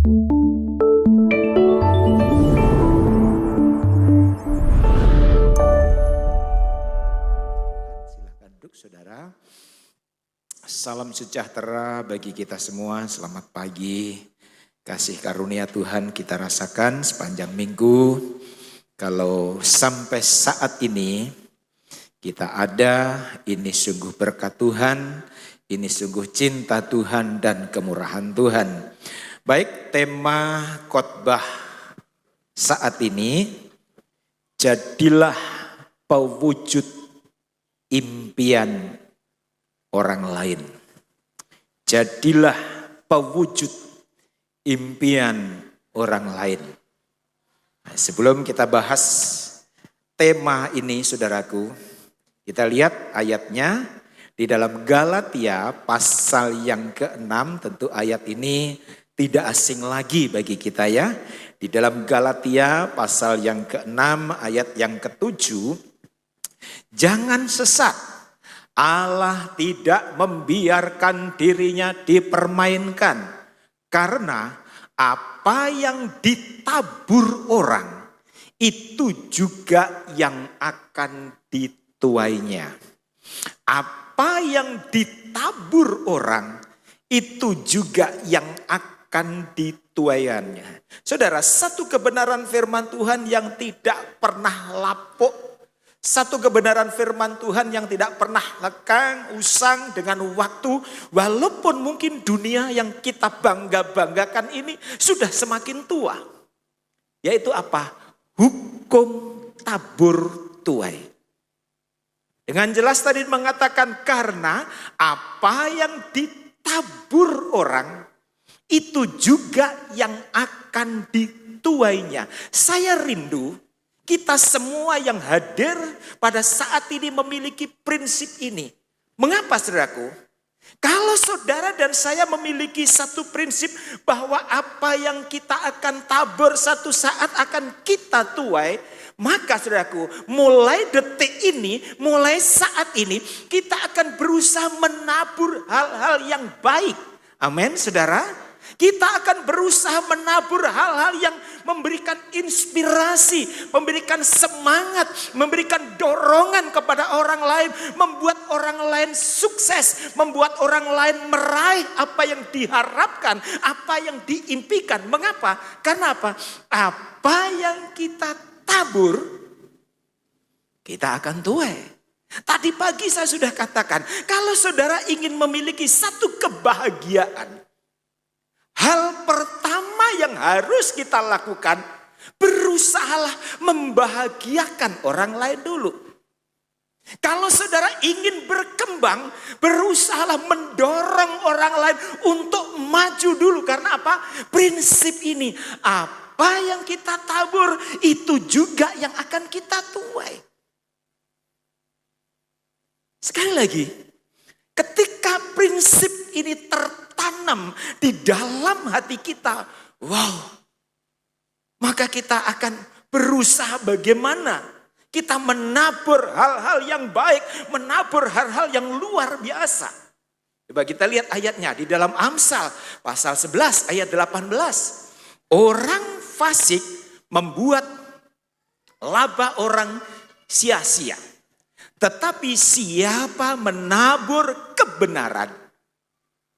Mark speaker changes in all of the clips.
Speaker 1: Silakan duduk, saudara. Salam sejahtera bagi kita semua. Selamat pagi. Kasih karunia Tuhan kita rasakan sepanjang minggu. Kalau sampai saat ini kita ada, ini sungguh berkat Tuhan, ini sungguh cinta Tuhan dan kemurahan Tuhan. Baik, tema khotbah saat ini, jadilah pewujud impian orang lain. Jadilah pewujud impian orang lain. Nah, sebelum kita bahas tema ini, saudaraku, kita lihat ayatnya di dalam Galatia pasal yang ke-6. Tentu ayat ini tidak asing lagi bagi kita ya. Di dalam Galatia pasal yang ke-6 ayat yang ke-7. Jangan sesat, Allah tidak membiarkan dirinya dipermainkan. Karena apa yang ditabur orang, itu juga yang akan dituainya. Apa yang ditabur orang, itu juga yang akan dituaiannya. Saudara, satu kebenaran firman Tuhan yang tidak pernah lapuk. Satu kebenaran firman Tuhan yang tidak pernah lekang, usang dengan waktu. Walaupun mungkin dunia yang kita bangga-banggakan ini sudah semakin tua. Yaitu apa? Hukum tabur tuai. Dengan jelas tadi mengatakan karena apa yang ditabur orang itu juga yang akan dituainya. Saya rindu kita semua yang hadir pada saat ini memiliki prinsip ini. Mengapa, saudaraku? Kalau saudara dan saya memiliki satu prinsip bahwa apa yang kita akan tabur satu saat akan kita tuai, maka saudaraku, mulai detik ini, mulai saat ini, kita akan berusaha menabur hal-hal yang baik. Amin, saudara. Kita akan berusaha menabur hal-hal yang memberikan inspirasi, memberikan semangat, memberikan dorongan kepada orang lain, membuat orang lain sukses, membuat orang lain meraih apa yang diharapkan, apa yang diimpikan. Mengapa? Karena apa? Apa yang kita tabur, kita akan tuai. Tadi pagi saya sudah katakan, kalau saudara ingin memiliki satu kebahagiaan, hal pertama yang harus kita lakukan, berusahalah membahagiakan orang lain dulu. Kalau saudara ingin berkembang, berusahalah mendorong orang lain untuk maju dulu. Karena apa? Prinsip ini, apa yang kita tabur, itu juga yang akan kita tuai. Sekali lagi, ketika prinsip ini tertanam di dalam hati kita, wow, maka kita akan berusaha bagaimana kita menabur hal-hal yang baik, menabur hal-hal yang luar biasa. Coba kita lihat ayatnya di dalam Amsal pasal 11 ayat 18. Orang fasik membuat laba orang sia-sia. Tetapi siapa menabur kebenaran,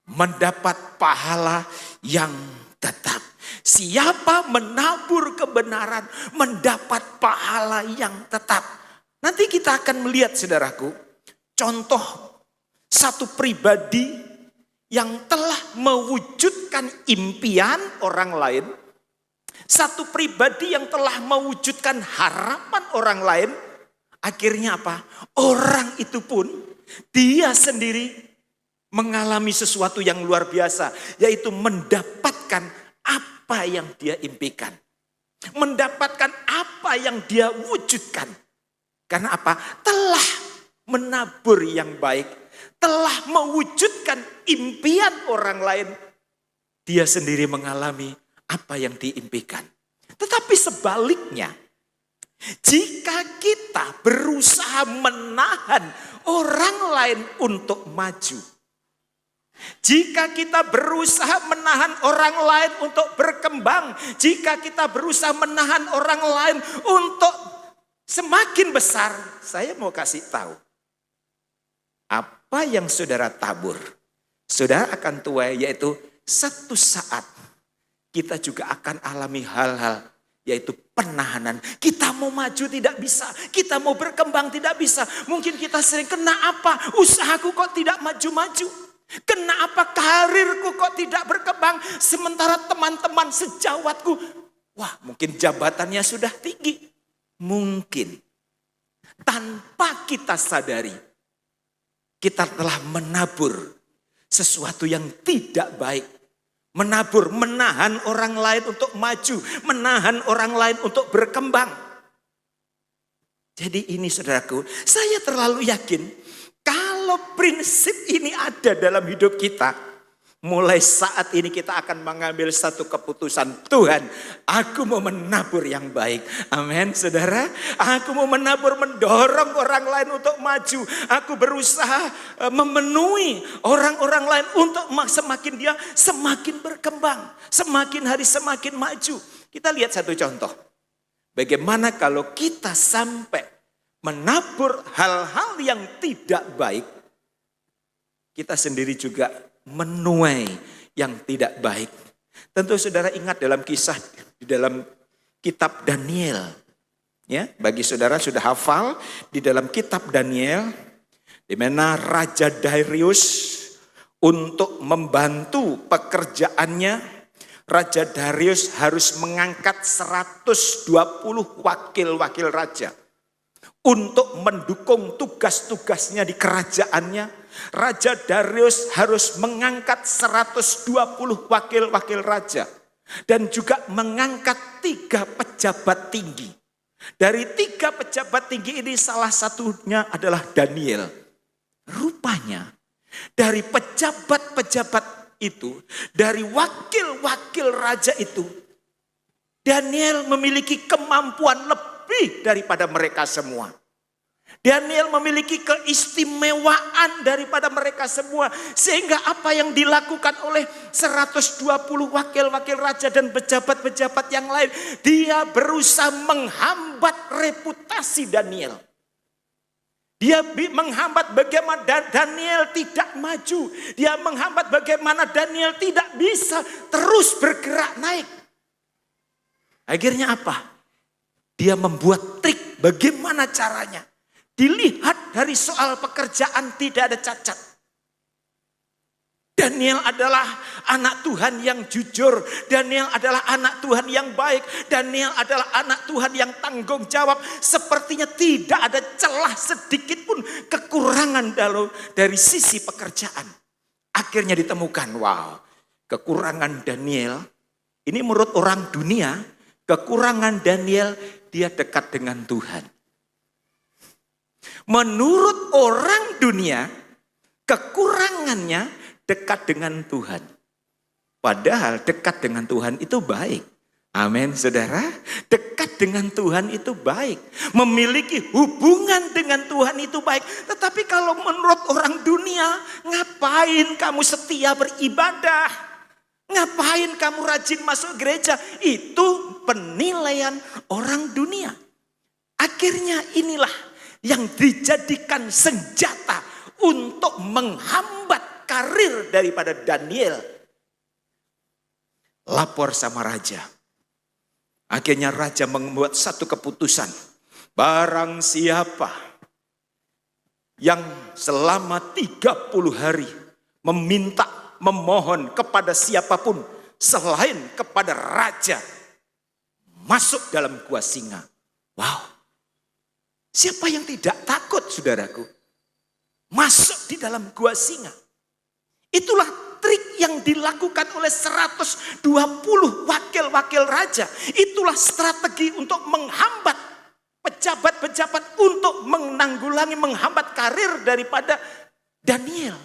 Speaker 1: mendapat pahala yang tetap. Siapa menabur kebenaran, mendapat pahala yang tetap. Nanti kita akan melihat, saudaraku, contoh satu pribadi yang telah mewujudkan impian orang lain. Satu pribadi yang telah mewujudkan harapan orang lain. Akhirnya apa? Orang itu pun dia sendiri mengalami sesuatu yang luar biasa. Yaitu mendapatkan apa yang dia impikan. Mendapatkan apa yang dia wujudkan. Karena apa? Telah menabur yang baik. Telah mewujudkan impian orang lain. Dia sendiri mengalami apa yang diimpikan. Tetapi sebaliknya, jika kita berusaha menahan orang lain untuk maju, Jika kita berusaha menahan orang lain untuk berkembang, jika kita berusaha menahan orang lain untuk semakin besar, saya mau kasih tahu, apa yang saudara tabur, saudara akan tuai, yaitu satu saat kita juga akan alami hal-hal, yaitu penahanan. Kita mau maju tidak bisa, kita mau berkembang tidak bisa. Mungkin kita sering, kenapa usahaku kok tidak maju-maju? Kenapa karirku kok tidak berkembang? Sementara teman-teman sejawatku, wah mungkin jabatannya sudah tinggi. Mungkin tanpa kita sadari, kita telah menabur sesuatu yang tidak baik. Menabur, menahan orang lain untuk maju, menahan orang lain untuk berkembang. Jadi ini saudaraku, saya terlalu yakin kalau prinsip ini ada dalam hidup kita, mulai saat ini kita akan mengambil satu keputusan. Tuhan, aku mau menabur yang baik. Amin, saudara. Aku mau menabur, mendorong orang lain untuk maju. Aku berusaha memenuhi orang-orang lain untuk semakin dia semakin berkembang. Semakin hari semakin maju. Kita lihat satu contoh. Bagaimana kalau kita sampai menabur hal-hal yang tidak baik, kita sendiri juga menuai yang tidak baik. Tentu saudara ingat dalam kisah di dalam kitab Daniel. Ya, bagi saudara sudah hafal di dalam kitab Daniel, di mana Raja Darius untuk membantu pekerjaannya, Raja Darius harus mengangkat 120 wakil-wakil raja untuk mendukung tugas-tugasnya di kerajaannya. Raja Darius harus mengangkat 120 wakil-wakil raja. Dan juga mengangkat 3 pejabat tinggi. Dari 3 pejabat tinggi ini salah satunya adalah Daniel. Rupanya dari pejabat-pejabat itu, dari wakil-wakil raja itu, Daniel memiliki kemampuan lebih daripada mereka semua. Daniel memiliki keistimewaan daripada mereka semua. Sehingga apa yang dilakukan oleh 120 wakil-wakil raja dan pejabat-pejabat yang lain, dia berusaha menghambat reputasi Daniel. Dia menghambat bagaimana Daniel tidak maju. Dia menghambat bagaimana Daniel tidak bisa terus bergerak naik. Akhirnya apa? Dia membuat trik bagaimana caranya. Dilihat dari soal pekerjaan tidak ada cacat. Daniel adalah anak Tuhan yang jujur. Daniel adalah anak Tuhan yang baik. Daniel adalah anak Tuhan yang tanggung jawab. Sepertinya tidak ada celah sedikit pun kekurangan dari sisi pekerjaan. Akhirnya ditemukan, wow, kekurangan Daniel. Ini menurut orang dunia, kekurangan Daniel, dia dekat dengan Tuhan. Menurut orang dunia, kekurangannya dekat dengan Tuhan. Padahal dekat dengan Tuhan itu baik. Amin, saudara. Dekat dengan Tuhan itu baik. Memiliki hubungan dengan Tuhan itu baik. Tetapi kalau menurut orang dunia, ngapain kamu setia beribadah? Ngapain kamu rajin masuk gereja? Itu penilaian orang dunia. Akhirnya inilah yang dijadikan senjata untuk menghambat karir daripada Daniel. Lapor sama raja. Akhirnya raja membuat satu keputusan. Barang siapa yang selama 30 hari memohon kepada siapapun selain kepada raja, masuk dalam gua singa. Wow. Siapa yang tidak takut, saudaraku? Masuk di dalam gua singa. Itulah trik yang dilakukan oleh 120 wakil-wakil raja. Itulah strategi untuk menghambat pejabat-pejabat untuk menanggulangi, menghambat karir daripada Daniel.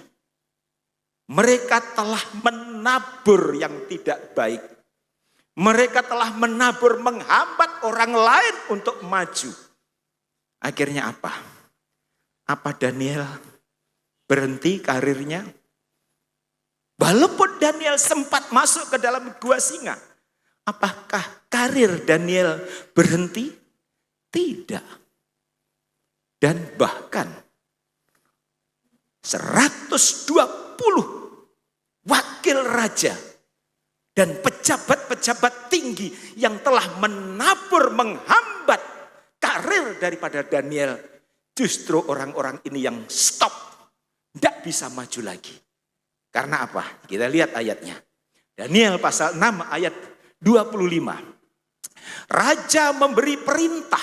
Speaker 1: Mereka telah menabur yang tidak baik. Mereka telah menabur, menghambat orang lain untuk maju. Akhirnya apa? Apa Daniel berhenti karirnya? Walaupun Daniel sempat masuk ke dalam gua singa, apakah karir Daniel berhenti? Tidak. Dan bahkan 120 wakil raja dan pejabat-pejabat tinggi yang telah menabur menghambat karir daripada Daniel, justru orang-orang ini yang stop, tidak bisa maju lagi. Karena apa? Kita lihat ayatnya. Daniel pasal 6 ayat 25. Raja memberi perintah,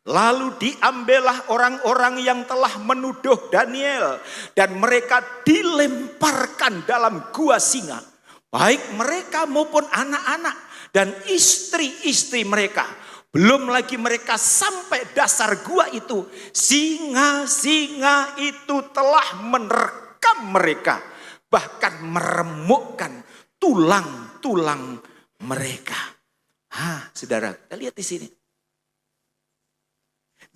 Speaker 1: lalu diambillah orang-orang yang telah menuduh Daniel dan mereka dilemparkan dalam gua singa. Baik mereka maupun anak-anak dan istri-istri mereka. Belum lagi mereka sampai dasar gua itu, singa-singa itu telah menerkam mereka, bahkan meremukkan tulang-tulang mereka. Saudara, kita lihat di sini.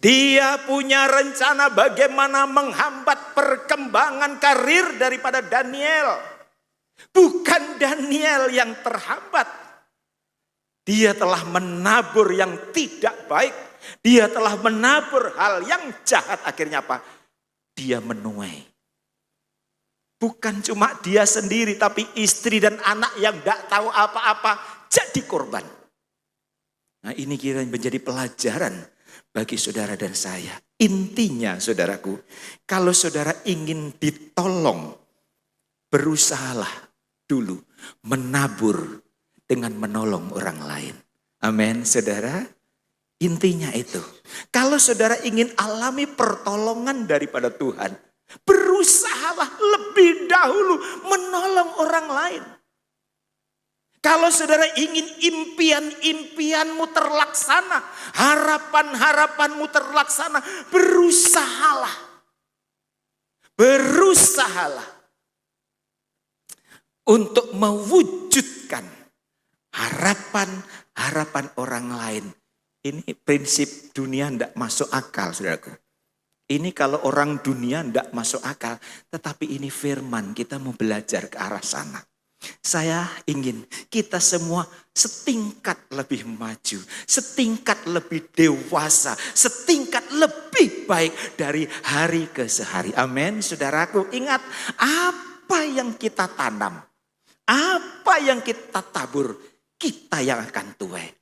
Speaker 1: Dia punya rencana bagaimana menghambat perkembangan karir daripada Daniel. Bukan Daniel yang terhambat. Dia telah menabur yang tidak baik. Dia telah menabur hal yang jahat. Akhirnya apa? Dia menuai. Bukan cuma dia sendiri, tapi istri dan anak yang tidak tahu apa-apa jadi korban. Nah, ini kira menjadi pelajaran bagi saudara dan saya. Intinya saudaraku, kalau saudara ingin ditolong, berusahalah dulu menabur dengan menolong orang lain. Amin, saudara. Intinya itu. Kalau saudara ingin alami pertolongan daripada Tuhan, berusahalah lebih dahulu menolong orang lain. Kalau saudara ingin impian-impianmu terlaksana, harapan-harapanmu terlaksana, berusahalah. Berusahalah untuk mewujudkan harapan-harapan orang lain. Ini prinsip dunia tidak masuk akal, saudaraku. Ini kalau orang dunia tidak masuk akal, tetapi ini firman, kita mau belajar ke arah sana. Saya ingin kita semua setingkat lebih maju, setingkat lebih dewasa, setingkat lebih baik dari hari ke hari. Amin, saudaraku. Ingat, apa yang kita tanam, apa yang kita tabur, kita yang akan tuai.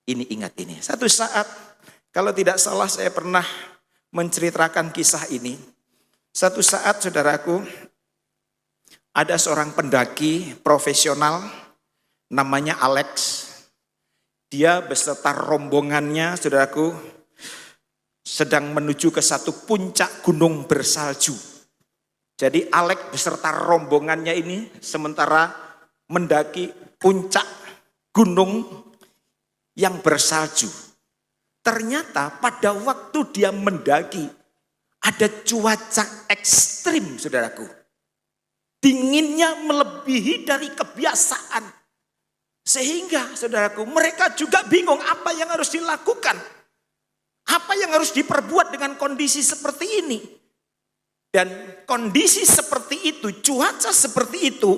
Speaker 1: Ini ingat ini. Satu saat, kalau tidak salah saya pernah menceritakan kisah ini. Satu saat saudaraku, ada seorang pendaki profesional namanya Alex. Dia beserta rombongannya, saudaraku, sedang menuju ke satu puncak gunung bersalju. Jadi Alex beserta rombongannya ini sementara mendaki puncak gunung yang bersalju. Ternyata pada waktu dia mendaki ada cuaca ekstrim, saudaraku. Dinginnya melebihi dari kebiasaan. Sehingga saudaraku, mereka juga bingung apa yang harus dilakukan. Apa yang harus diperbuat dengan kondisi seperti ini. Dan kondisi seperti itu, cuaca seperti itu,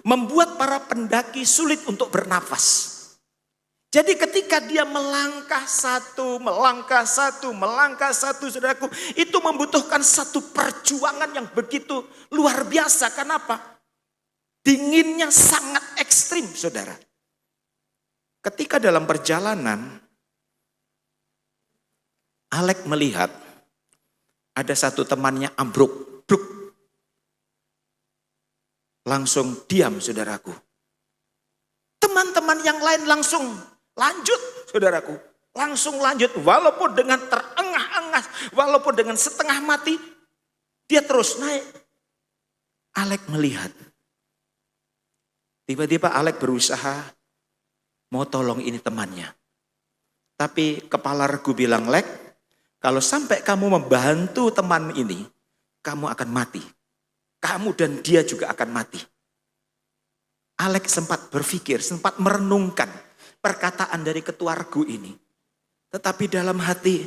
Speaker 1: membuat para pendaki sulit untuk bernafas. Jadi ketika dia melangkah satu, saudaraku, itu membutuhkan satu perjuangan yang begitu luar biasa. Kenapa? Dinginnya sangat ekstrim, saudara. Ketika dalam perjalanan, Alex melihat ada satu temannya ambruk. Langsung diam, saudaraku. Teman-teman yang lain langsung lanjut, saudaraku. Langsung lanjut, walaupun dengan terengah-engah, walaupun dengan setengah mati, dia terus naik. Alex melihat. Tiba-tiba Alex berusaha mau tolong ini temannya. Tapi kepala regu bilang, Lex, kalau sampai kamu membantu teman ini, kamu akan mati. Kamu dan dia juga akan mati. Alex sempat berpikir, sempat merenungkan perkataan dari ketua regu ini. Tetapi dalam hati,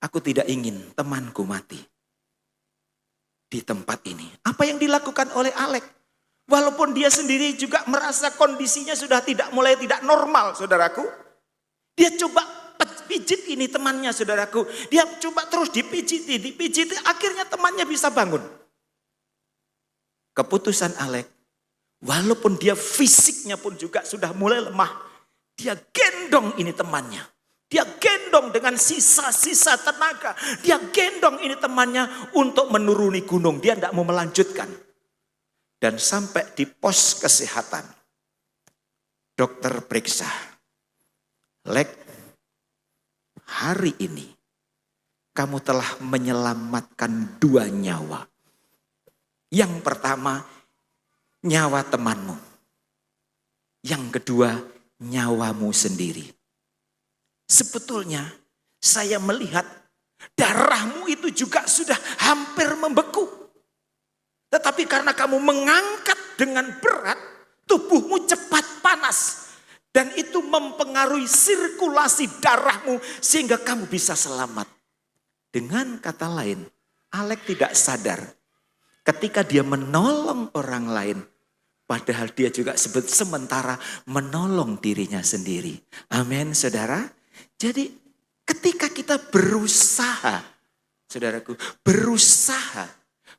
Speaker 1: aku tidak ingin temanku mati di tempat ini. Apa yang dilakukan oleh Alex? Walaupun dia sendiri juga merasa kondisinya sudah mulai tidak normal, saudaraku. Dia coba pijit ini temannya, saudaraku. Dia coba terus dipijiti, akhirnya temannya bisa bangun. Keputusan Alex, walaupun dia fisiknya pun juga sudah mulai lemah, dia gendong ini temannya. Dia gendong dengan sisa-sisa tenaga. Dia gendong ini temannya untuk menuruni gunung. Dia tidak mau melanjutkan. Dan sampai di pos kesehatan, dokter periksa, Lek, hari ini kamu telah menyelamatkan 2 nyawa. Yang pertama, nyawa temanmu. Yang kedua, nyawamu sendiri. Sebetulnya saya melihat darahmu itu juga sudah hampir membeku. Tetapi karena kamu mengangkat dengan berat, tubuhmu cepat panas. Dan itu mempengaruhi sirkulasi darahmu sehingga kamu bisa selamat. Dengan kata lain, Alex tidak sadar ketika dia menolong orang lain. Padahal dia juga sementara menolong dirinya sendiri. Amin, saudara. Jadi ketika kita berusaha, saudaraku, berusaha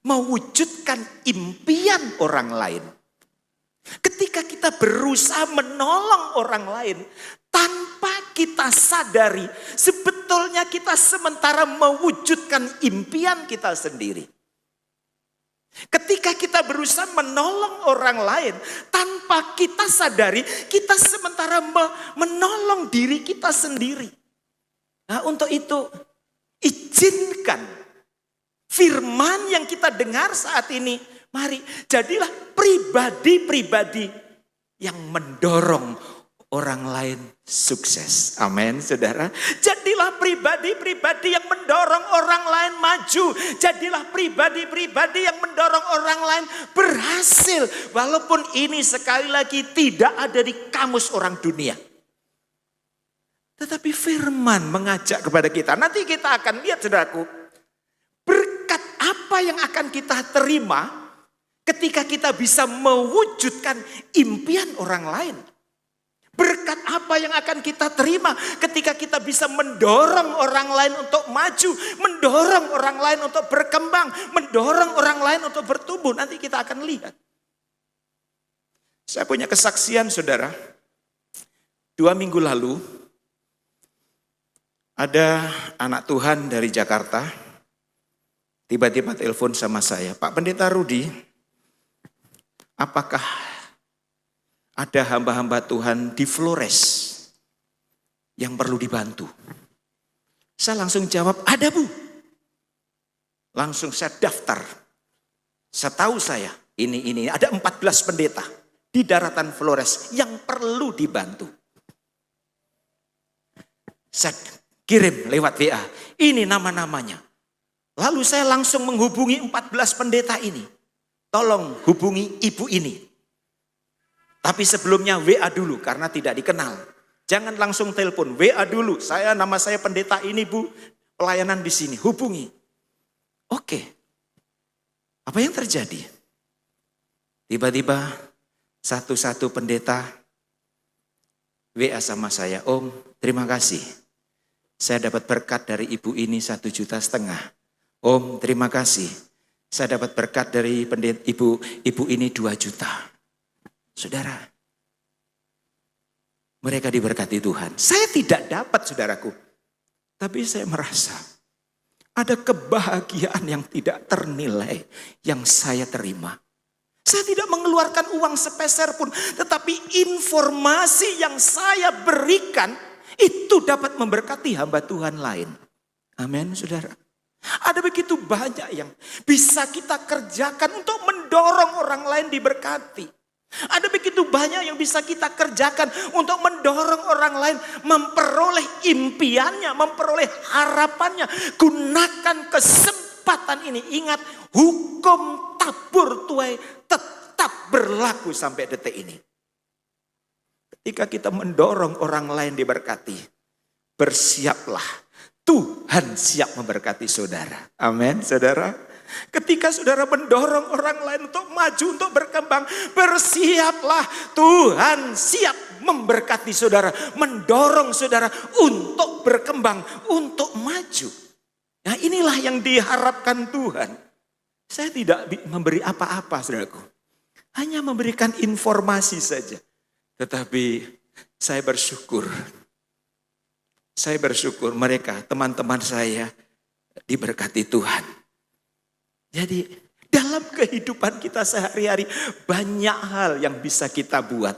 Speaker 1: mewujudkan impian orang lain. Ketika kita berusaha menolong orang lain, tanpa kita sadari, sebetulnya kita sementara mewujudkan impian kita sendiri. Ketika kita berusaha menolong orang lain, tanpa kita sadari, kita sementara menolong diri kita sendiri. Nah, untuk itu, izinkan firman yang kita dengar saat ini, mari jadilah pribadi-pribadi yang mendorong orang lain sukses. Amin, saudara. Jadilah pribadi-pribadi yang mendorong orang lain maju. Jadilah pribadi-pribadi yang mendorong orang lain berhasil. Walaupun ini sekali lagi tidak ada di kamus orang dunia. Tetapi firman mengajak kepada kita. Nanti kita akan lihat, saudaraku, berkat apa yang akan kita terima ketika kita bisa mewujudkan impian orang lain. Berkat apa yang akan kita terima ketika kita bisa mendorong orang lain untuk maju, mendorong orang lain untuk berkembang, mendorong orang lain untuk bertumbuh. Nanti kita akan lihat. Saya punya kesaksian, saudara. 2 minggu lalu, ada anak Tuhan dari Jakarta, tiba-tiba telepon sama saya, Pak Pendeta Rudi, apakah ada hamba-hamba Tuhan di Flores yang perlu dibantu? Saya langsung jawab, ada Bu. Langsung saya daftar. Setahu saya, ini ada 14 pendeta di daratan Flores yang perlu dibantu. Saya kirim lewat WA, ini nama-namanya. Lalu saya langsung menghubungi 14 pendeta ini. Tolong hubungi ibu ini. Tapi sebelumnya WA dulu karena tidak dikenal. Jangan langsung telepon, WA dulu. Nama saya pendeta ini Bu, pelayanan di sini, hubungi. Oke. Apa yang terjadi? Tiba-tiba satu-satu pendeta WA sama saya, Om, terima kasih. Saya dapat berkat dari ibu ini 1,5 juta. Om, terima kasih. Saya dapat berkat dari ibu ini 2 juta. Saudara, mereka diberkati Tuhan. Saya tidak dapat, saudaraku. Tapi saya merasa ada kebahagiaan yang tidak ternilai yang saya terima. Saya tidak mengeluarkan uang sepeser pun. Tetapi informasi yang saya berikan itu dapat memberkati hamba Tuhan lain. Amin, saudara. Ada begitu banyak yang bisa kita kerjakan untuk mendorong orang lain diberkati. Ada begitu banyak yang bisa kita kerjakan untuk mendorong orang lain memperoleh impiannya, memperoleh harapannya. Gunakan kesempatan ini. Ingat, hukum tabur tuai tetap berlaku sampai detik ini. Ketika kita mendorong orang lain diberkati, bersiaplah. Tuhan siap memberkati saudara. Amin, saudara. Ketika saudara mendorong orang lain untuk maju, untuk berkembang, bersiaplah. Tuhan siap memberkati saudara, mendorong saudara untuk berkembang, untuk maju. Nah, inilah yang diharapkan Tuhan. Saya tidak memberi apa-apa, saudaraku. Hanya memberikan informasi saja. Tetapi saya bersyukur. Saya bersyukur mereka, teman-teman saya, diberkati Tuhan. Jadi dalam kehidupan kita sehari-hari banyak hal yang bisa kita buat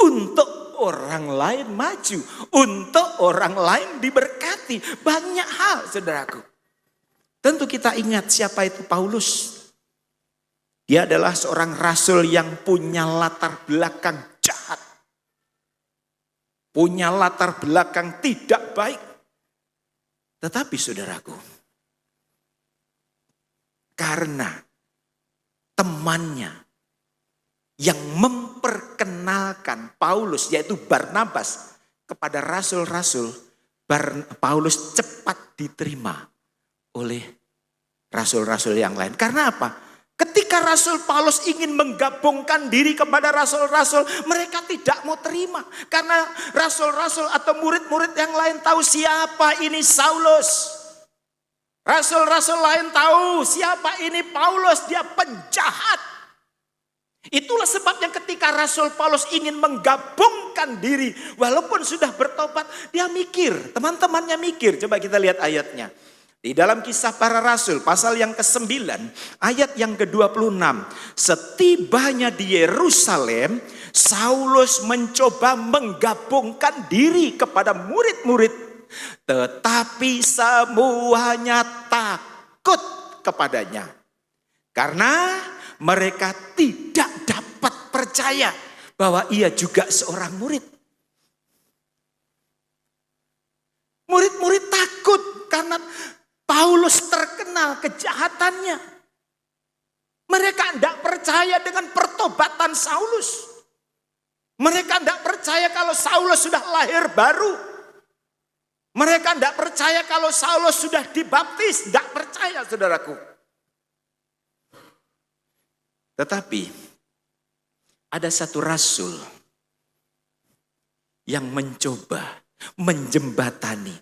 Speaker 1: untuk orang lain maju, untuk orang lain diberkati. Banyak hal, saudaraku. Tentu kita ingat siapa itu Paulus. Dia adalah seorang rasul yang punya latar belakang jahat. Punya latar belakang tidak baik. Tetapi saudaraku, karena temannya yang memperkenalkan Paulus, yaitu Barnabas, kepada rasul-rasul, Paulus cepat diterima oleh rasul-rasul yang lain. Karena apa? Ketika Rasul Paulus ingin menggabungkan diri kepada rasul-rasul, mereka tidak mau terima. Karena rasul-rasul atau murid-murid yang lain tahu siapa ini Saulus. Rasul-rasul lain tahu siapa ini Paulus, dia penjahat. Itulah sebabnya ketika Rasul Paulus ingin menggabungkan diri, walaupun sudah bertobat, dia mikir, teman-temannya mikir. Coba kita lihat ayatnya. Di dalam Kisah Para Rasul, pasal yang ke-9, ayat yang ke-26. Setibanya di Yerusalem, Saulus mencoba menggabungkan diri kepada murid-murid. Tetapi semuanya takut kepadanya. Karena mereka tidak dapat percaya bahwa ia juga seorang murid. Murid-murid takut karena Paulus terkenal kejahatannya. Mereka tidak percaya dengan pertobatan Saulus. Mereka tidak percaya kalau Saulus sudah lahir baru. Mereka tidak percaya kalau Saulus sudah dibaptis. Tidak percaya, saudaraku. Tetapi ada satu rasul yang mencoba menjembatani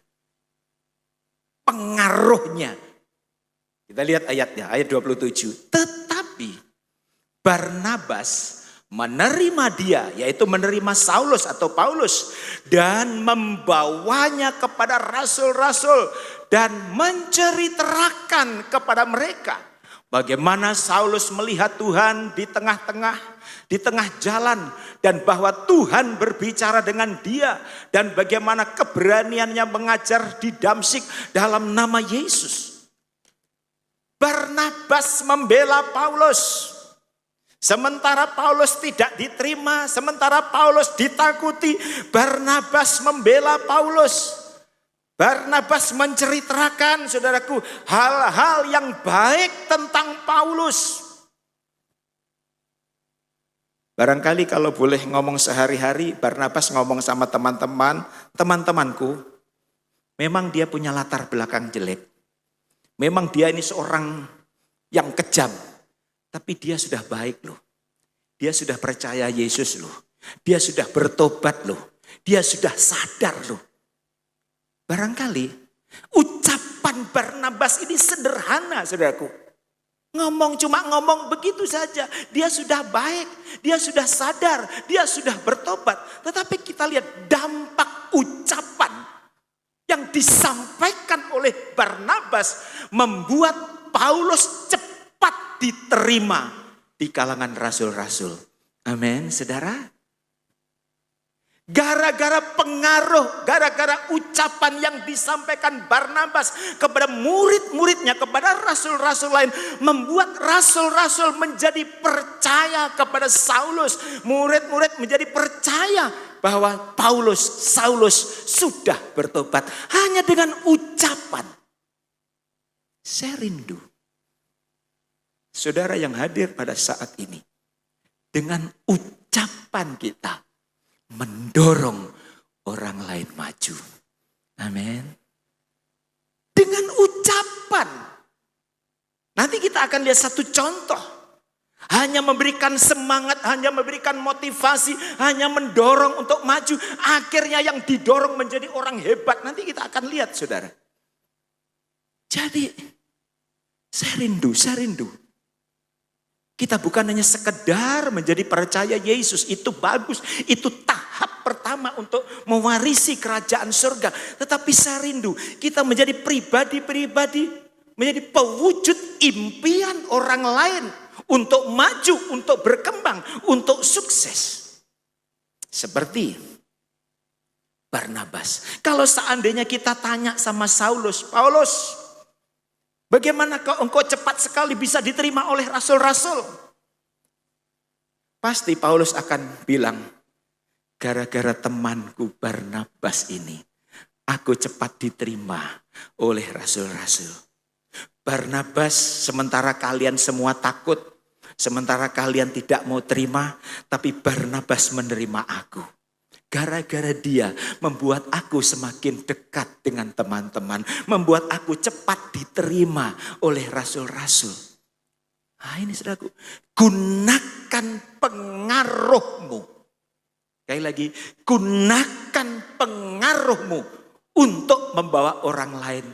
Speaker 1: pengaruhnya. Kita lihat ayatnya, ayat 27. Tetapi Barnabas menerima dia, yaitu menerima Saulus atau Paulus, dan membawanya kepada rasul-rasul dan menceritakan kepada mereka bagaimana Saulus melihat Tuhan di tengah jalan, dan bahwa Tuhan berbicara dengan dia, dan bagaimana keberaniannya mengajar di Damsyik dalam nama Yesus. Barnabas membela Paulus. Sementara Paulus tidak diterima, sementara Paulus ditakuti, Barnabas membela Paulus. Barnabas menceritakan, saudaraku, hal-hal yang baik tentang Paulus. Barangkali kalau boleh ngomong sehari-hari, Barnabas ngomong sama teman-temanku, memang dia punya latar belakang jelek. Memang dia ini seorang yang kejam, tapi dia sudah baik loh. Dia sudah percaya Yesus loh. Dia sudah bertobat loh. Dia sudah sadar loh. Barangkali ucapan Barnabas ini sederhana, saudaraku. Cuma ngomong begitu saja. Dia sudah baik, dia sudah sadar, dia sudah bertobat. Tetapi kita lihat dampak ucapan yang disampaikan oleh Barnabas membuat Paulus cepat diterima di kalangan rasul-rasul. Amin, saudara. Gara-gara pengaruh, gara-gara ucapan yang disampaikan Barnabas kepada murid-muridnya, kepada rasul-rasul lain, membuat rasul-rasul menjadi percaya kepada Saulus. Murid-murid menjadi percaya bahwa Saulus sudah bertobat hanya dengan ucapan. Saya rindu saudara yang hadir pada saat ini, dengan ucapan kita mendorong orang lain maju. Amin. Dengan ucapan. Nanti kita kita akan lihat satu contoh. Hanya memberikan semangat, hanya memberikan motivasi, hanya mendorong untuk maju. Akhirnya yang didorong menjadi orang hebat. Nanti kita akan lihat, saudara. Jadi saya rindu. Kita bukan hanya sekedar menjadi percaya Yesus, itu bagus, itu tahap pertama untuk mewarisi kerajaan surga. Tetapi saya rindu kita menjadi pribadi-pribadi, menjadi pewujud impian orang lain untuk maju, untuk berkembang, untuk sukses. Seperti Barnabas. Kalau seandainya kita tanya sama Saulus, Paulus, bagaimana engkau cepat sekali bisa diterima oleh rasul-rasul? Pasti Paulus akan bilang, gara-gara temanku Barnabas ini, aku cepat diterima oleh rasul-rasul. Barnabas, sementara kalian semua takut, sementara kalian tidak mau terima, tapi Barnabas menerima aku. Gara-gara dia membuat aku semakin dekat dengan teman-teman. Membuat aku cepat diterima oleh rasul-rasul. Nah ini saudaraku, gunakan pengaruhmu. Sekali lagi, gunakan pengaruhmu untuk membawa orang lain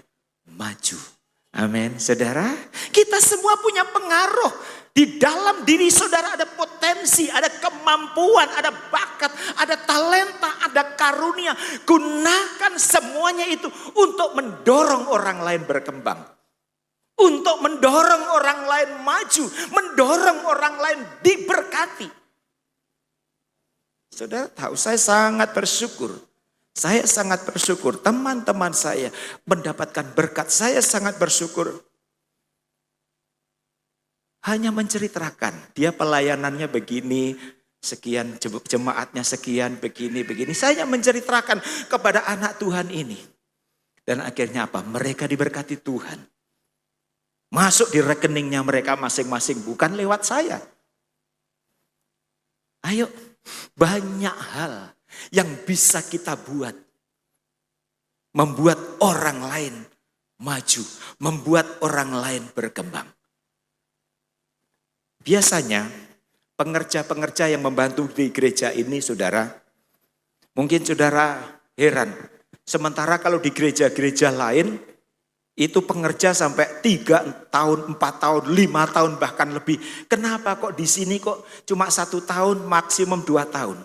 Speaker 1: maju. Amin, saudara. Kita semua punya pengaruh. Di dalam diri saudara ada potensi, ada kemampuan, ada bakat, ada talenta, ada karunia. Gunakan semuanya itu untuk mendorong orang lain berkembang. Untuk mendorong orang lain maju, mendorong orang lain diberkati. Saudara tahu, saya sangat bersyukur. Saya sangat bersyukur teman-teman saya mendapatkan berkat. Saya sangat bersyukur. Hanya menceritakan, dia pelayanannya begini, sekian jemaatnya sekian, begini. Saya menceritakan kepada anak Tuhan ini. Dan akhirnya apa? Mereka diberkati Tuhan. Masuk di rekeningnya mereka masing-masing, bukan lewat saya. Ayo, banyak hal yang bisa kita buat. Membuat orang lain maju, membuat orang lain berkembang. Biasanya pengerja-pengerja yang membantu di gereja ini, saudara, mungkin saudara heran. Sementara kalau di gereja-gereja lain, itu pengerja sampai 3 tahun, 4 tahun, 5 tahun bahkan lebih. Kenapa kok di sini kok cuma 1 tahun, maksimum 2 tahun?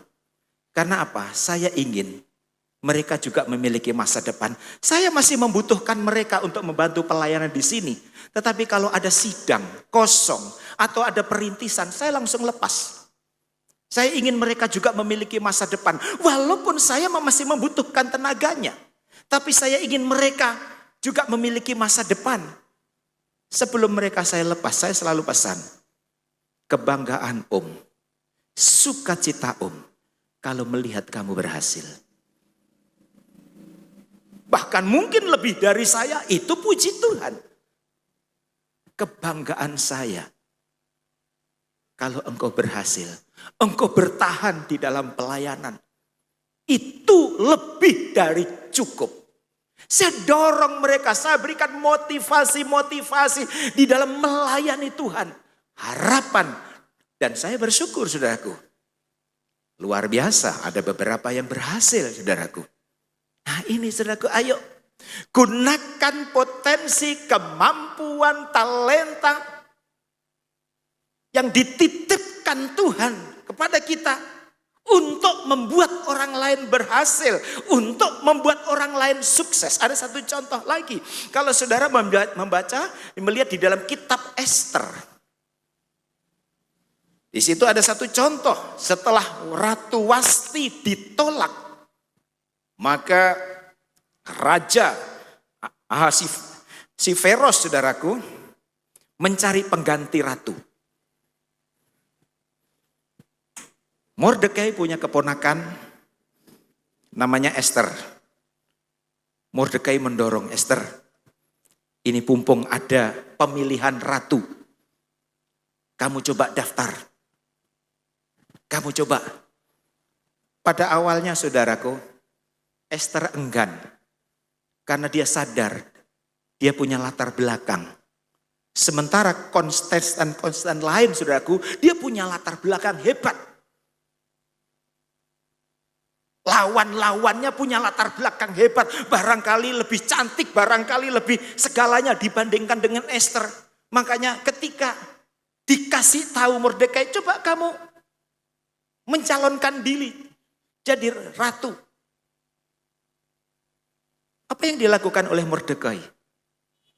Speaker 1: Karena apa? Saya ingin mereka juga memiliki masa depan. Saya masih membutuhkan mereka untuk membantu pelayanan di sini. Tetapi kalau ada sidang kosong atau ada perintisan, saya langsung lepas. Saya ingin mereka juga memiliki masa depan. Walaupun saya masih membutuhkan tenaganya. Tapi saya ingin mereka juga memiliki masa depan. Sebelum mereka saya lepas, saya selalu pesan. Kebanggaan Om, sukacita Om, kalau melihat kamu berhasil. Bahkan mungkin lebih dari saya, itu puji Tuhan. Kebanggaan saya, kalau engkau berhasil, engkau bertahan di dalam pelayanan. Itu lebih dari cukup. Saya dorong mereka, saya berikan motivasi-motivasi di dalam melayani Tuhan. Harapan, dan saya bersyukur saudaraku. Luar biasa, ada beberapa yang berhasil saudaraku. Nah ini saudaraku, ayo gunakan potensi, kemampuan, talenta yang dititipkan Tuhan kepada kita untuk membuat orang lain berhasil, untuk membuat orang lain sukses. Ada satu contoh lagi, kalau saudara melihat di dalam kitab Ester. Di situ ada satu contoh, setelah Ratu Wasti ditolak, maka Raja Ahasveros, saudaraku, mencari pengganti ratu. Mordekai punya keponakan namanya Ester. Mordekai mendorong Ester. Ini pumpung ada pemilihan ratu. Kamu coba daftar. Kamu coba. Pada awalnya saudaraku, Ester enggan. Karena dia sadar dia punya latar belakang. Sementara kontestan lain, saudaraku, dia punya latar belakang hebat. Lawan-lawannya punya latar belakang hebat. Barangkali lebih cantik, barangkali lebih segalanya dibandingkan dengan Esther. Makanya ketika dikasih tahu Mordekai, coba kamu mencalonkan diri jadi ratu. Apa yang dilakukan oleh Mordekai?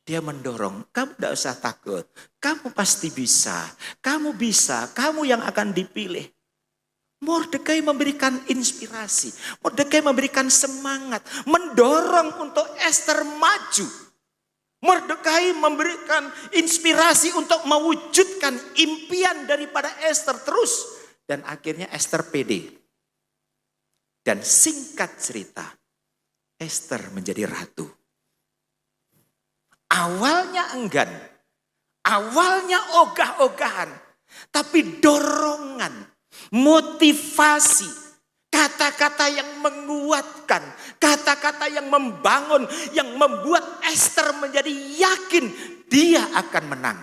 Speaker 1: Dia mendorong, kamu tidak usah takut. Kamu pasti bisa. Kamu bisa, kamu yang akan dipilih. Mordekai memberikan inspirasi, Mordekai memberikan semangat, mendorong untuk Esther maju. Mordekai memberikan inspirasi untuk mewujudkan impian daripada Esther terus. Dan akhirnya Esther pede. Dan singkat cerita, Esther menjadi ratu. Awalnya enggan, awalnya ogah-ogahan, tapi dorongan, motivasi, kata-kata yang menguatkan, kata-kata yang membangun, yang membuat Esther menjadi yakin dia akan menang.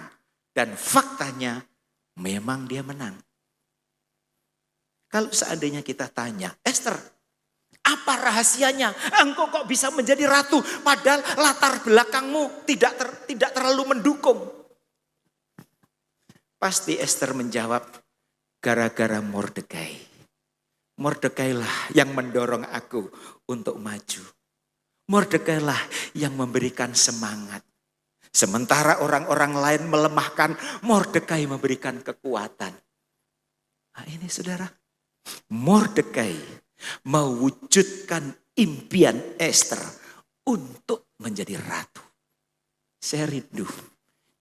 Speaker 1: Dan faktanya memang dia menang. Kalau seandainya kita tanya, Esther, apa rahasianya? Engkau kok bisa menjadi ratu padahal latar belakangmu tidak terlalu mendukung? Pasti Esther menjawab, gara-gara Mordekai. Mordekailah yang mendorong aku untuk maju. Mordekailah yang memberikan semangat. Sementara orang-orang lain melemahkan, Mordekai memberikan kekuatan. Nah ini saudara, Mordekai mewujudkan impian Esther untuk menjadi ratu. Saya rindu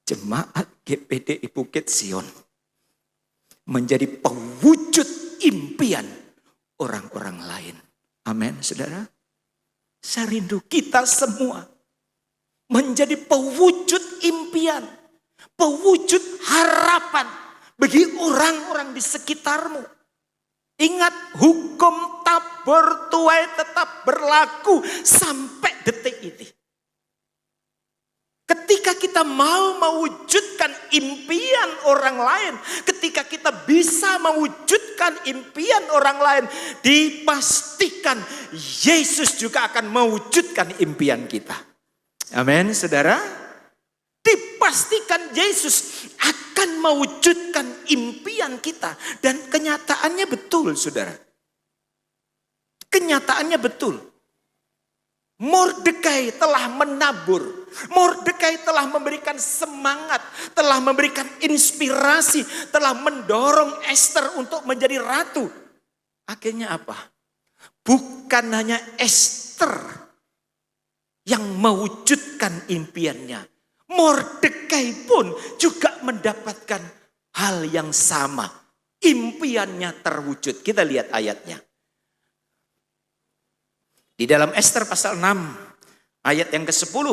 Speaker 1: jemaat GPDI Bukit Sion menjadi pewujud impian orang-orang lain. Amin, saudara. Saya rindu kita semua menjadi pewujud impian, pewujud harapan bagi orang-orang di sekitarmu. Ingat, hukum tabur tuai tetap berlaku sampai detik ini. Ketika kita mau mewujudkan impian orang lain, ketika kita bisa mewujudkan impian orang lain, dipastikan Yesus juga akan mewujudkan impian kita. Amin, saudara. Dipastikan Yesus akan mewujudkan impian kita. Dan kenyataannya betul, saudara. Kenyataannya betul. Mordekai telah menabur. Mordekai telah memberikan semangat, telah memberikan inspirasi, telah mendorong Esther untuk menjadi ratu. Akhirnya apa? Bukan hanya Esther yang mewujudkan impiannya. Mordekai pun juga mendapatkan hal yang sama. Impiannya terwujud. Kita lihat ayatnya. Di dalam Esther pasal 6 ayat yang ke-10.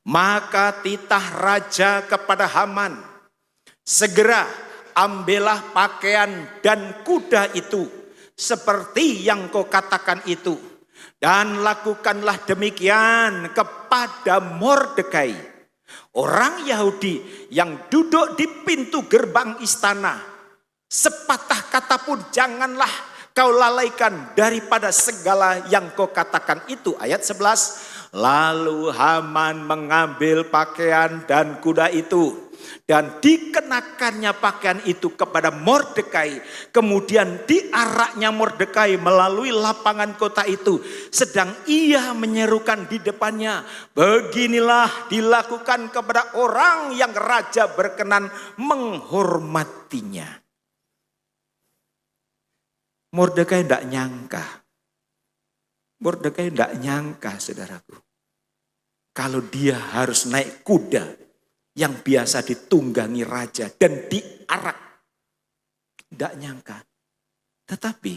Speaker 1: Maka titah raja kepada Haman, segera ambillah pakaian dan kuda itu seperti yang kau katakan itu. Dan lakukanlah demikian kepada Mordekai, orang Yahudi yang duduk di pintu gerbang istana. Sepatah kata pun janganlah kau lalaikan daripada segala yang kau katakan itu. Ayat 11. Lalu Haman mengambil pakaian dan kuda itu, dan dikenakannya pakaian itu kepada Mordekai. Kemudian diaraknya Mordekai melalui lapangan kota itu, sedang ia menyerukan di depannya, beginilah dilakukan kepada orang yang raja berkenan menghormatinya. Mordekai tidak nyangka. Mordekai tidak nyangka, saudaraku, kalau dia harus naik kuda yang biasa ditunggangi raja dan diarak. Tidak nyangka. Tetapi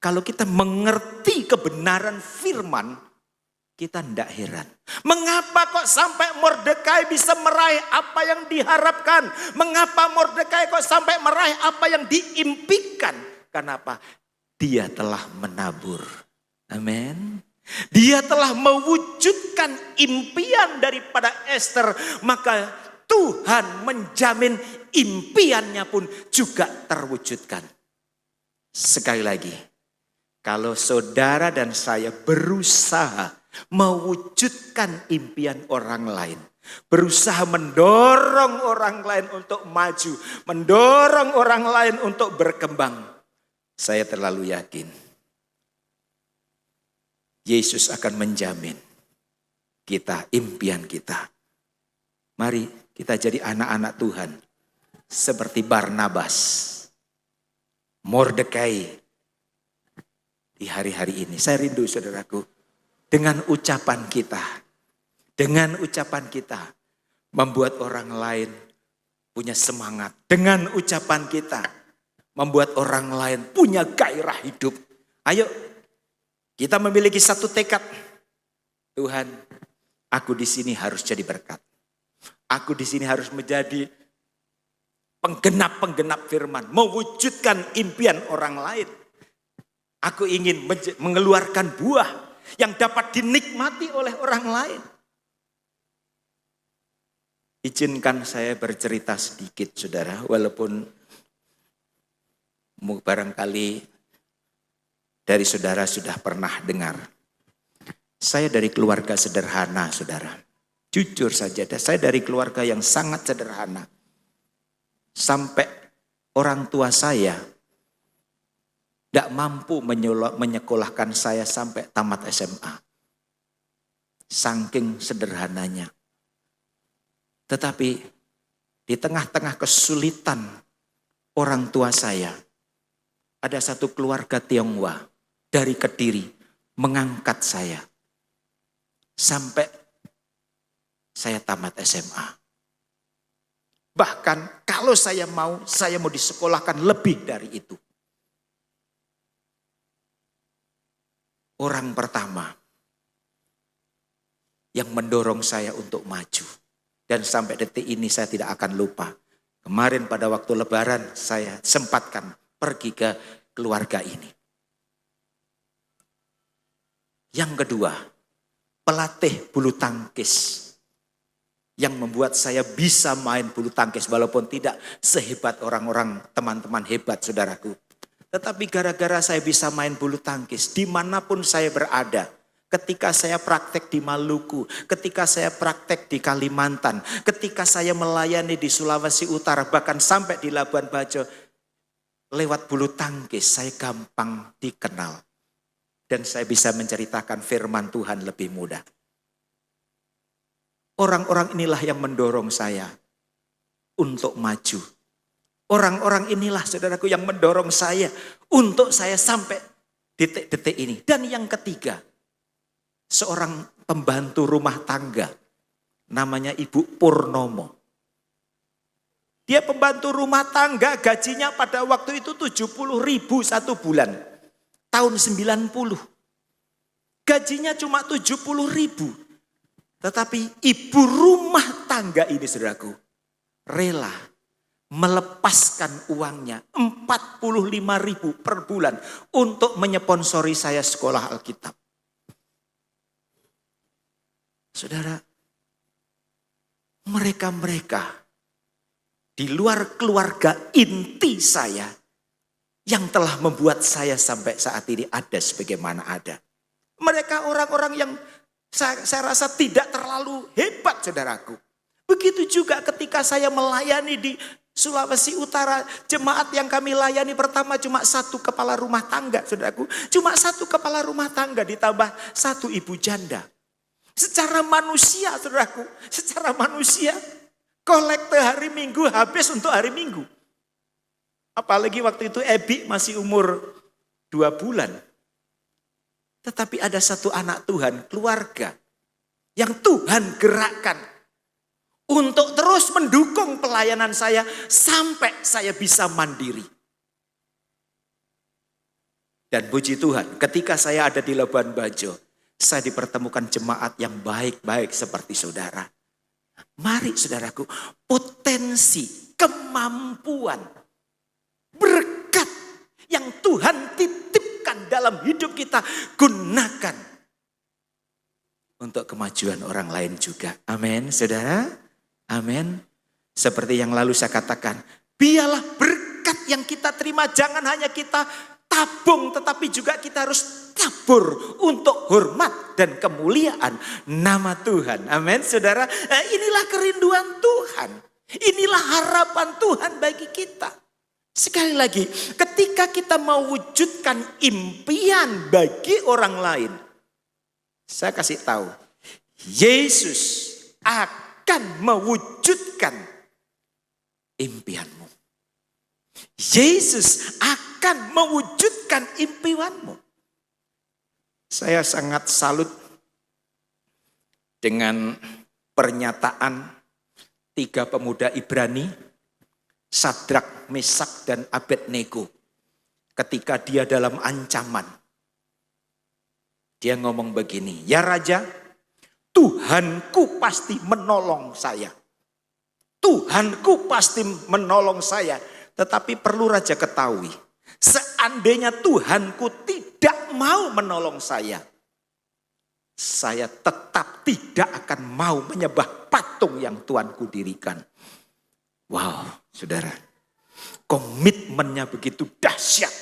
Speaker 1: kalau kita mengerti kebenaran firman, kita tidak heran. Mengapa kok sampai Mordekai bisa meraih apa yang diharapkan? Mengapa Mordekai kok sampai meraih apa yang diimpikan? Kenapa? Dia telah menabur. Amin. Dia telah mewujudkan mewujudkan impian daripada Ester, maka Tuhan menjamin impiannya pun juga terwujudkan. Sekali lagi, kalau saudara dan saya berusaha mewujudkan impian orang lain, berusaha mendorong orang lain untuk maju, mendorong orang lain untuk berkembang, saya terlalu yakin Yesus akan menjamin kita, impian kita. Mari kita jadi anak-anak Tuhan seperti Barnabas, Mordekai di hari-hari ini. Saya rindu saudaraku, dengan ucapan kita membuat orang lain punya semangat. Dengan ucapan kita membuat orang lain punya gairah hidup. Ayo kita memiliki satu tekad. Tuhan, aku di sini harus jadi berkat. Aku di sini harus menjadi penggenap-penggenap firman, mewujudkan impian orang lain. Aku ingin mengeluarkan buah yang dapat dinikmati oleh orang lain. Izinkan saya bercerita sedikit, saudara, walaupun barangkali dari saudara sudah pernah dengar. Saya dari keluarga sederhana, saudara. Jujur saja, saya dari keluarga yang sangat sederhana. Sampai orang tua saya tidak mampu menyekolahkan saya sampai tamat SMA. Saking sederhananya. Tetapi di tengah-tengah kesulitan orang tua saya, ada satu keluarga Tionghoa dari Kediri mengangkat saya. Sampai saya tamat SMA. Bahkan kalau saya mau disekolahkan lebih dari itu. Orang pertama yang mendorong saya untuk maju. Dan sampai detik ini saya tidak akan lupa. Kemarin pada waktu Lebaran saya sempatkan pergi ke keluarga ini. Yang kedua, pelatih bulu tangkis. Yang membuat saya bisa main bulu tangkis walaupun tidak sehebat orang-orang teman-teman hebat saudaraku. Tetapi gara-gara saya bisa main bulu tangkis dimanapun saya berada. Ketika saya praktek di Maluku, ketika saya praktek di Kalimantan, ketika saya melayani di Sulawesi Utara, bahkan sampai di Labuan Bajo, lewat bulu tangkis saya gampang dikenal. Dan saya bisa menceritakan firman Tuhan lebih mudah. Orang-orang inilah yang mendorong saya untuk maju. Orang-orang inilah saudaraku yang mendorong saya untuk saya sampai detik-detik ini. Dan yang ketiga, seorang pembantu rumah tangga namanya Ibu Purnomo. Dia pembantu rumah tangga, gajinya pada waktu itu 70.000 satu bulan. Tahun 90. Gajinya cuma 70.000. Tetapi ibu rumah tangga ini saudaraku rela melepaskan uangnya 45.000 per bulan untuk menyponsori saya sekolah Alkitab. Saudara, mereka-mereka di luar keluarga inti saya yang telah membuat saya sampai saat ini ada sebagaimana ada. Mereka orang-orang yang saya rasa tidak terlalu hebat saudaraku. Begitu juga ketika saya melayani di Sulawesi Utara, jemaat yang kami layani pertama cuma satu kepala rumah tangga saudaraku. Cuma satu kepala rumah tangga ditambah satu ibu janda. Secara manusia saudaraku, secara manusia kolekte hari Minggu habis untuk hari Minggu. Apalagi waktu itu Ebi masih umur 2 bulan. Tetapi ada satu anak Tuhan, keluarga yang Tuhan gerakkan untuk terus mendukung pelayanan saya sampai saya bisa mandiri. Dan puji Tuhan, ketika saya ada di Labuan Bajo, saya dipertemukan jemaat yang baik-baik seperti saudara. Mari saudaraku, potensi, kemampuan, berkat yang Tuhan titipkan dalam hidup kita, gunakan untuk kemajuan orang lain juga. Amin, saudara. Amin. Seperti yang lalu saya katakan, biarlah berkat yang kita terima jangan hanya kita tabung, tetapi juga kita harus tabur untuk hormat dan kemuliaan nama Tuhan. Amin, saudara. Inilah kerinduan Tuhan. Inilah harapan Tuhan bagi kita. Sekali lagi, ketika kita mewujudkan impian bagi orang lain, saya kasih tahu, Yesus akan mewujudkan impianmu. Yesus akan mewujudkan impianmu. Saya sangat salut dengan pernyataan 3 pemuda Ibrani, Sadrak, Mesak, dan Abednego. Ketika dia dalam ancaman, dia ngomong begini, ya Raja, Tuhanku pasti menolong saya. Tuhanku pasti menolong saya. Tetapi perlu Raja ketahui, seandainya Tuhanku tidak mau menolong saya tetap tidak akan mau menyembah patung yang Tuhanku dirikan. Wow, saudara, komitmennya begitu dahsyat.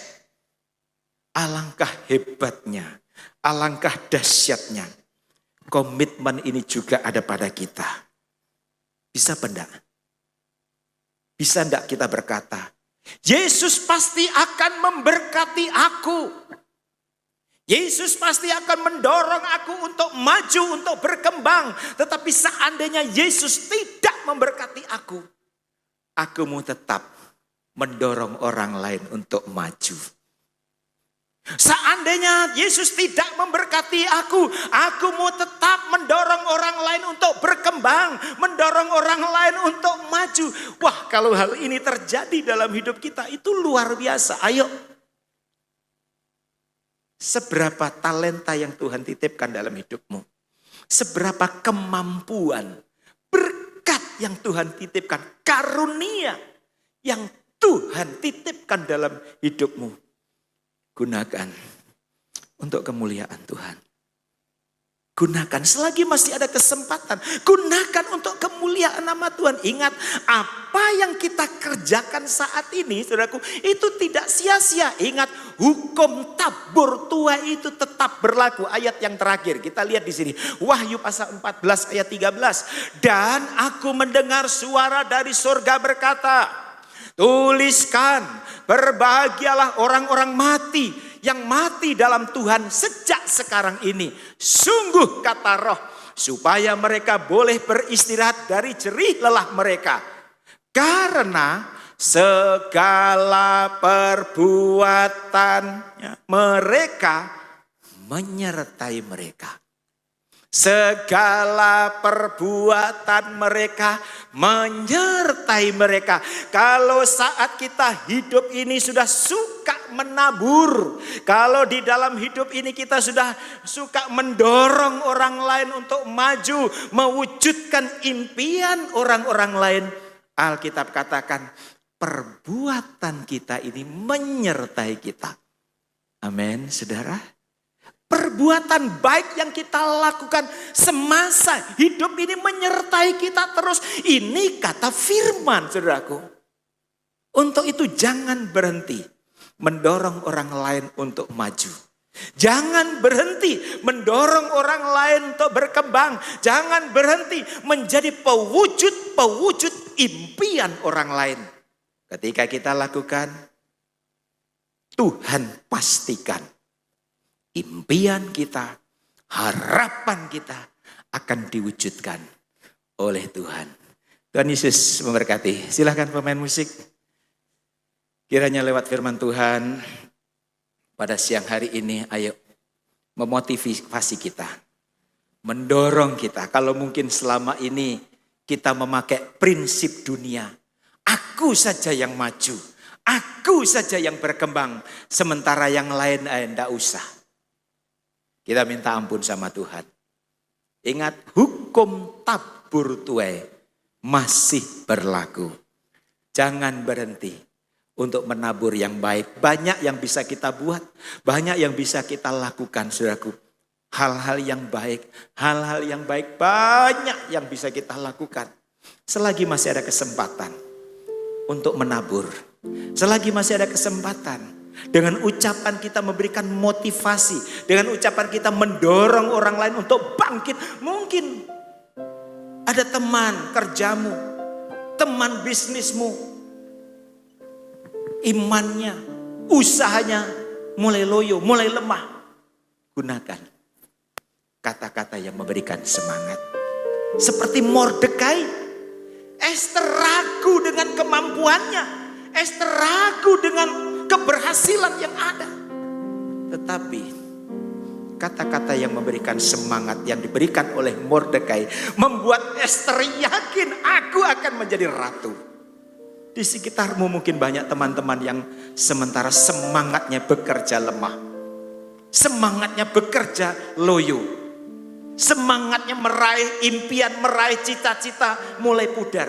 Speaker 1: Alangkah hebatnya, alangkah dahsyatnya. Komitmen ini juga ada pada kita. Bisa enggak? Bisa enggak kita berkata, Yesus pasti akan memberkati aku. Yesus pasti akan mendorong aku untuk maju, untuk berkembang. Tetapi seandainya Yesus tidak memberkati aku mau tetap mendorong orang lain untuk maju. Seandainya Yesus tidak memberkati aku mau tetap mendorong orang lain untuk berkembang, mendorong orang lain untuk maju. Wah, kalau hal ini terjadi dalam hidup kita itu luar biasa. Ayo, seberapa talenta yang Tuhan titipkan dalam hidupmu? Seberapa kemampuan, berkat yang Tuhan titipkan, karunia yang Tuhan titipkan dalam hidupmu? Gunakan untuk kemuliaan Tuhan. Gunakan selagi masih ada kesempatan. Gunakan untuk kemuliaan nama Tuhan. Ingat, apa yang kita kerjakan saat ini, saudaraku, itu tidak sia-sia. Ingat, hukum tabur tua itu tetap berlaku. Ayat yang terakhir, kita lihat di sini. Wahyu pasal 14 ayat 13. Dan aku mendengar suara dari surga berkata, tuliskan, berbahagialah orang-orang mati yang mati dalam Tuhan sejak sekarang ini. Sungguh kata Roh, supaya mereka boleh beristirahat dari jerih lelah mereka. Karena segala perbuatan mereka menyertai mereka. Segala perbuatan mereka menyertai mereka. Kalau saat kita hidup ini sudah suka menabur, kalau di dalam hidup ini kita sudah suka mendorong orang lain untuk maju, mewujudkan impian orang-orang lain, Alkitab katakan perbuatan kita ini menyertai kita. Amin, saudara. Perbuatan baik yang kita lakukan semasa hidup ini menyertai kita terus. Ini kata firman, saudaraku. Untuk itu jangan berhenti mendorong orang lain untuk maju. Jangan berhenti mendorong orang lain untuk berkembang. Jangan berhenti menjadi pewujud impian orang lain. Ketika kita lakukan, Tuhan pastikan impian kita, harapan kita akan diwujudkan oleh Tuhan. Tuhan Yesus memberkati. Silakan pemain musik. Kiranya lewat firman Tuhan pada siang hari ini, ayo memotivasi kita, mendorong kita. Kalau mungkin selama ini kita memakai prinsip dunia, aku saja yang maju, aku saja yang berkembang, sementara yang lain tidak usah. Kita minta ampun sama Tuhan. Ingat, hukum tabur tuai masih berlaku. Jangan berhenti untuk menabur yang baik. Banyak yang bisa kita buat, banyak yang bisa kita lakukan, saudaraku. hal-hal yang baik. Hal-hal yang baik banyak yang bisa kita lakukan. Selagi masih ada kesempatan untuk menabur. Selagi masih ada kesempatan. Dengan ucapan kita memberikan motivasi. Dengan ucapan kita mendorong orang lain untuk bangkit. Mungkin ada teman kerjamu, teman bisnismu, imannya, usahanya mulai loyo, mulai lemah. Gunakan kata-kata yang memberikan semangat. Seperti Mordekai, Ester ragu dengan kemampuannya. Ester ragu dengan keberhasilan yang ada. Tetapi kata-kata yang memberikan semangat yang diberikan oleh Mordekai membuat Ester yakin aku akan menjadi ratu. Di sekitarmu mungkin banyak teman-teman yang sementara semangatnya bekerja lemah. Semangatnya bekerja loyo. Semangatnya meraih impian, meraih cita-cita mulai pudar.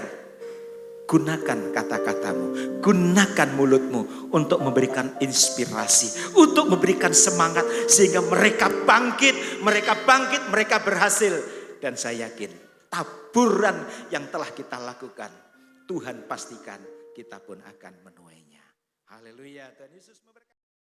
Speaker 1: Gunakan kata-katamu, gunakan mulutmu untuk memberikan inspirasi, untuk memberikan semangat sehingga mereka bangkit, mereka berhasil. Dan saya yakin taburan yang telah kita lakukan, Tuhan pastikan kita pun akan menuainya. Haleluya. Tuhan Yesus memberkati.